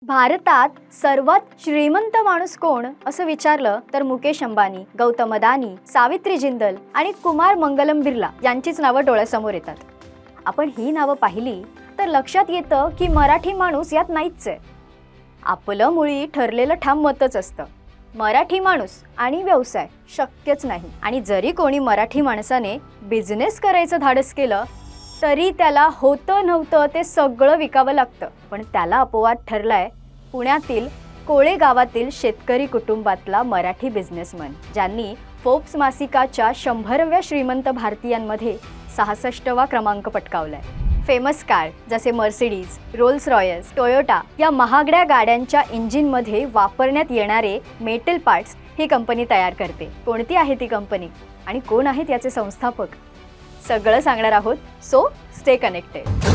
भारतात सर्वात श्रीमंत माणूस कोण असं विचारलं तर मुकेश अंबानी, गौतम अदानी, सावित्री जिंदल आणि कुमार मंगलम बिर्ला यांचीच नावं डोळ्यासमोर येतात. आपण ही नावं पाहिली तर लक्षात येतं की मराठी माणूस यात नाहीच आहे. आपलं मुळी ठरलेलं ठाम मतच असतं, मराठी माणूस आणि व्यवसाय शक्यच नाही. आणि जरी कोणी मराठी माणसाने बिझनेस करायचं धाडस केलं तरी त्याला होतं नव्हतं ते सगळं विकावं लागतं. पण त्याला अपवाद ठरलाय पुण्यातील कोळे गावातील शेतकरी कुटुंबातला मराठी बिझनेसमन, ज्यांनी फोर्ब्स मासिकाच्या 100व्या श्रीमंत भारतीयांमध्ये 66वा क्रमांक पटकावलाय. फेमस कार जसे मर्सिडीज, रोल्स रॉयल्स, टोयोटा या महागड्या गाड्यांच्या इंजिनमध्ये वापरण्यात येणारे मेटल पार्ट्स ही कंपनी तयार करते. कोणती आहे ती कंपनी आणि कोण आहेत याचे संस्थापक, सगळं सांगणार आहोत. So stay connected.